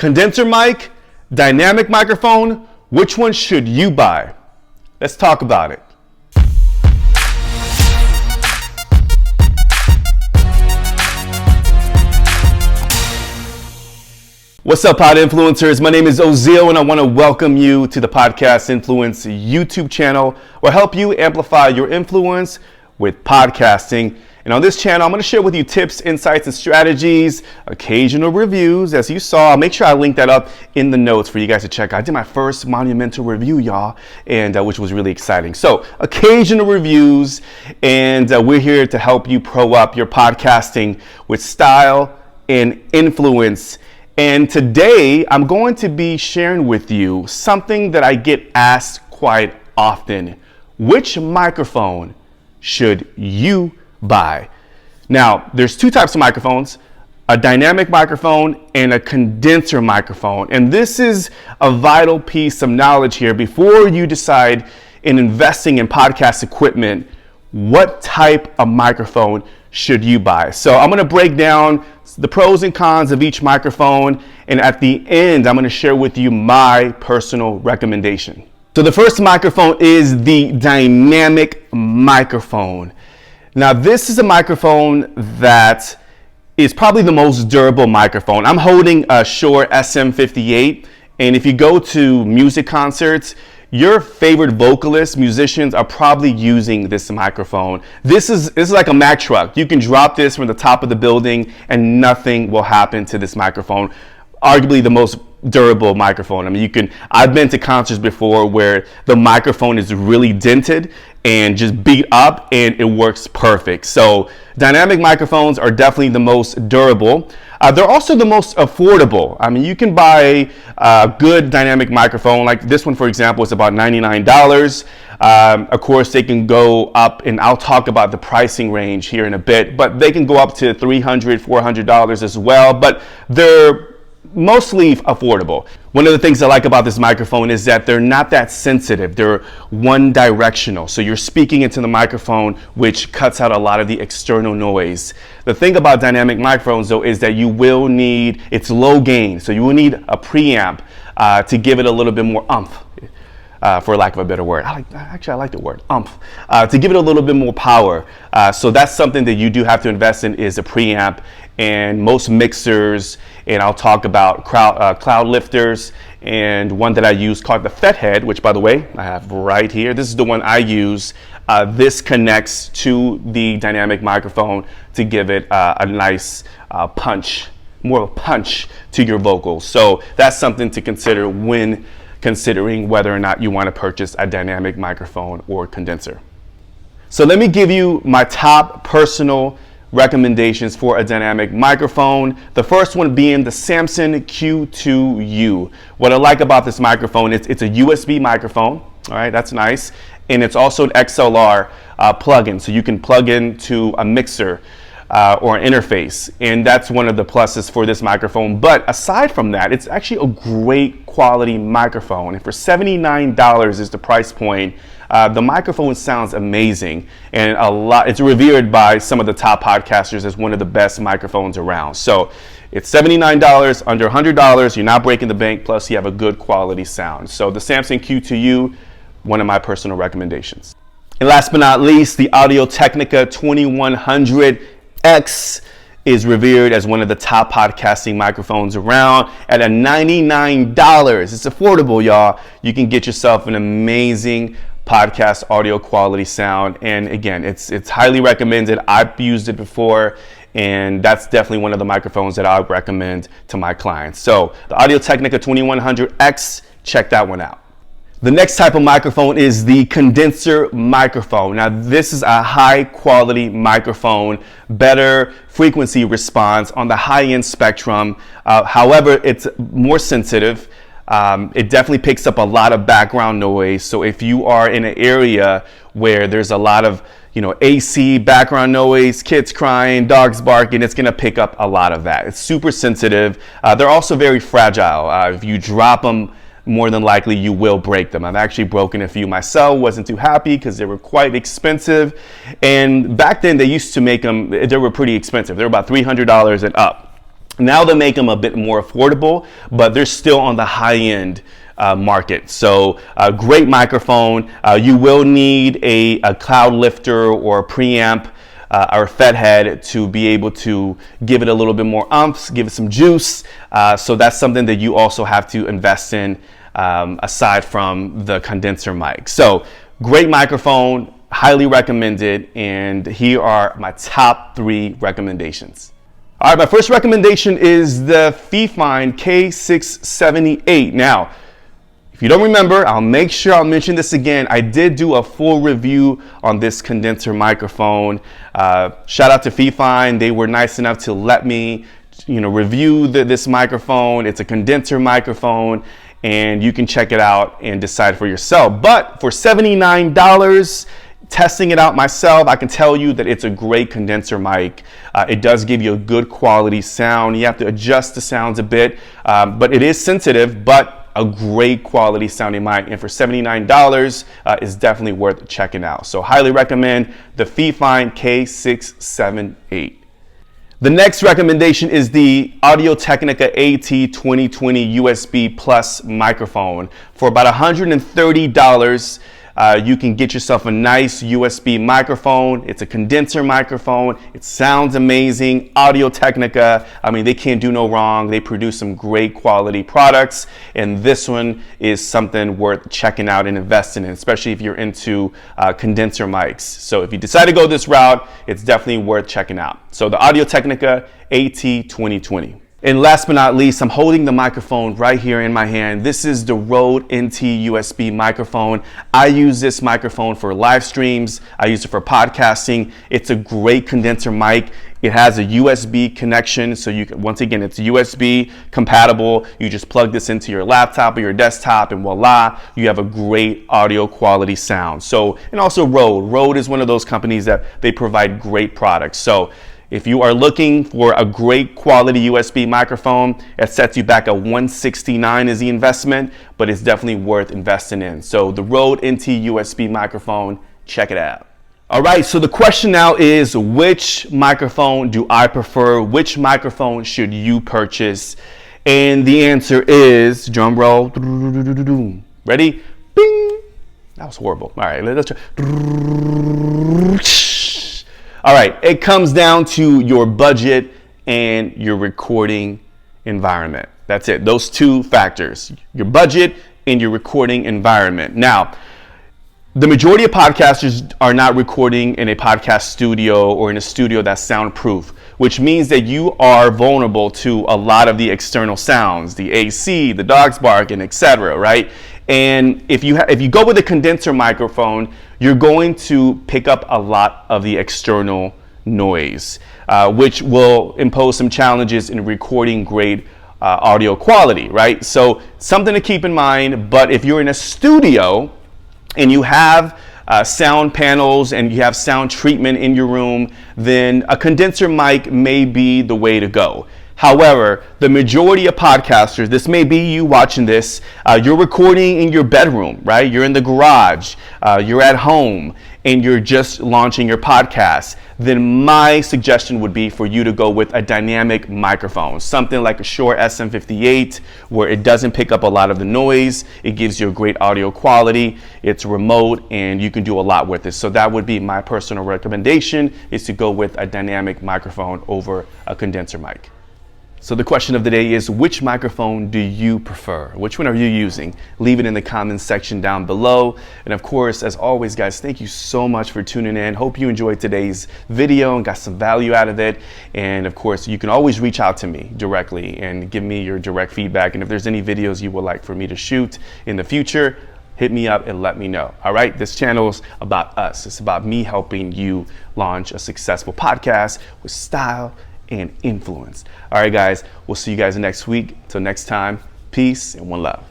Condenser mic, dynamic microphone, which one should you buy? Let's talk about it. What's up, pod influencers? My name is Ozil, and I want to welcome you to the Podcast Influence YouTube channel, where I help you amplify your influence with podcasting. And on this channel, I'm going to share with you tips, insights, and strategies, occasional reviews, as you saw. I'll make sure I link that up in the notes for you guys to check out. I did my first monumental review, y'all, and which was really exciting. So, occasional reviews, and we're here to help you pro up your podcasting with style and influence. And today, I'm going to be sharing with you something that I get asked quite often. Which microphone should you buy? Now, there's two types of microphones, a dynamic microphone and a condenser microphone. And this is a vital piece of knowledge here before you decide in investing in podcast equipment, what type of microphone should you buy? So I'm going to break down the pros and cons of each microphone, and at the end, I'm going to share with you my personal recommendation. So the first microphone is the dynamic microphone. Now, this is a microphone that is probably the most durable microphone. I'm holding a Shure SM58, and if you go to music concerts, your favorite vocalists, musicians are probably using this microphone. This is like a Mack truck. You can drop this from the top of the building and nothing will happen to this microphone. Arguably the most durable microphone. I mean, I've been to concerts before where the microphone is really dented and just beat up and it works perfect. So dynamic microphones are definitely the most durable. They're also the most affordable. I mean, you can buy a good dynamic microphone like this one, for example, is about $99. Of course, they can go up, and I'll talk about the pricing range here in a bit, but they can go up to $300, $400 as well, but they're mostly affordable. One of the things I like about this microphone is that they're not that sensitive. They're one directional. So you're speaking into the microphone, which cuts out a lot of the external noise. The thing about dynamic microphones, though, is that you will need, it's low gain. So you will need a preamp to give it a little bit more oomph. For lack of a better word. I like the word oomph, to give it a little bit more power. So that's something that you do have to invest in, is a preamp. And most mixers, and I'll talk about cloud lifters, and one that I use called the Fethead, which, by the way, I have right here. This is the one I use. This connects to the dynamic microphone to give it a nice punch, more of a punch to your vocals. So that's something to consider when considering whether or not you want to purchase a dynamic microphone or condenser. So let me give you my top personal recommendations for a dynamic microphone. The first one being the Samson Q2U. What I like about this microphone is it's a USB microphone. All right, that's nice. And it's also an XLR plug-in, so you can plug into a mixer or an interface, and that's one of the pluses for this microphone. But aside from that, it's actually a great quality microphone, and for $79 is the price point. The microphone sounds amazing, and it's revered by some of the top podcasters as one of the best microphones around. So it's $79, under $100, you're not breaking the bank, plus you have a good quality sound. So the Samson Q2U, one of my personal recommendations. And last but not least, the AudioTechnica AT2020 is revered as one of the top podcasting microphones around at a $99. It's affordable, y'all. You can get yourself an amazing podcast audio quality sound, and again, it's highly recommended. I've used it before, and that's definitely one of the microphones that I would recommend to my clients. So the AudioTechnica AT2020, check that one out. The next type of microphone is the condenser microphone. Now, this is a high quality microphone, better frequency response on the high end spectrum. However, it's more sensitive. It definitely picks up a lot of background noise. So if you are in an area where there's a lot of AC background noise, kids crying, dogs barking, it's gonna pick up a lot of that. It's super sensitive. They're also very fragile. If you drop them, more than likely you will break them. I've actually broken a few myself, wasn't too happy because they were quite expensive. And back then they used to make them, they were pretty expensive. They were about $300 and up. Now they make them a bit more affordable, but they're still on the high end market. So a great microphone. You will need a cloud lifter or a preamp or fed head to be able to give it a little bit more oomph, give it some juice. So that's something that you also have to invest in aside from the condenser mic. So great microphone, highly recommended, and here are my top 3 recommendations. All right, my first recommendation is the Fife K678. Now, if you don't remember, I'll make sure I'll mention this again. I did do a full review on this condenser microphone. Shout out to Fife. They were nice enough to let me, review this microphone. It's a condenser microphone, and you can check it out and decide for yourself. But for $79, testing it out myself, I can tell you that it's a great condenser mic. It does give you a good quality sound. You have to adjust the sounds a bit, but it is sensitive, but a great quality sounding mic, and for $79 is definitely worth checking out. So highly recommend the Fife K678. The next recommendation is the AudioTechnica AT2020 USB Plus microphone. For about $130, you can get yourself a nice USB microphone. It's a condenser microphone. It sounds amazing. AudioTechnica, I mean, they can't do no wrong. They produce some great quality products, and this one is something worth checking out and investing in, especially if you're into condenser mics. So if you decide to go this route, it's definitely worth checking out. So the AudioTechnica AT2020. And last but not least, I'm holding the microphone right here in my hand. This is the Rode NT USB microphone. I use this microphone for live streams. I use it for podcasting. It's a great condenser mic. It has a USB connection, so you can, once again, it's USB compatible. You just plug this into your laptop or your desktop, and voila, you have a great audio quality sound. So, and also Rode is one of those companies that they provide great products. So if you are looking for a great quality USB microphone, it sets you back at $169 is the investment, but it's definitely worth investing in. So the Rode NT USB microphone, check it out. All right, so the question now is, which microphone do I prefer? Which microphone should you purchase? And the answer is, drum roll, ready? Bing! That was horrible. All right, let's try. All right, it comes down to your budget and your recording environment. That's it, those 2 factors, your budget and your recording environment. Now, the majority of podcasters are not recording in a podcast studio or in a studio that's soundproof, which means that you are vulnerable to a lot of the external sounds, the AC, the dogs barking, etc., right? And if you go with a condenser microphone, you're going to pick up a lot of the external noise, which will impose some challenges in recording great audio quality, right? So something to keep in mind. But if you're in a studio and you have sound panels and you have sound treatment in your room, then a condenser mic may be the way to go. However, the majority of podcasters, this may be you watching this, you're recording in your bedroom, right? You're in the garage, you're at home, and you're just launching your podcast. Then my suggestion would be for you to go with a dynamic microphone, something like a Shure SM58, where it doesn't pick up a lot of the noise. It gives you a great audio quality. It's remote, and you can do a lot with it. So that would be my personal recommendation, is to go with a dynamic microphone over a condenser mic. So the question of the day is, which microphone do you prefer? Which one are you using? Leave it in the comments section down below. And of course, as always, guys, thank you so much for tuning in. Hope you enjoyed today's video and got some value out of it. And of course, you can always reach out to me directly and give me your direct feedback. And if there's any videos you would like for me to shoot in the future, hit me up and let me know. All right, this channel is about us. It's about me helping you launch a successful podcast with style and influence. All right, guys, we'll see you guys next week. Till next time, peace and one love.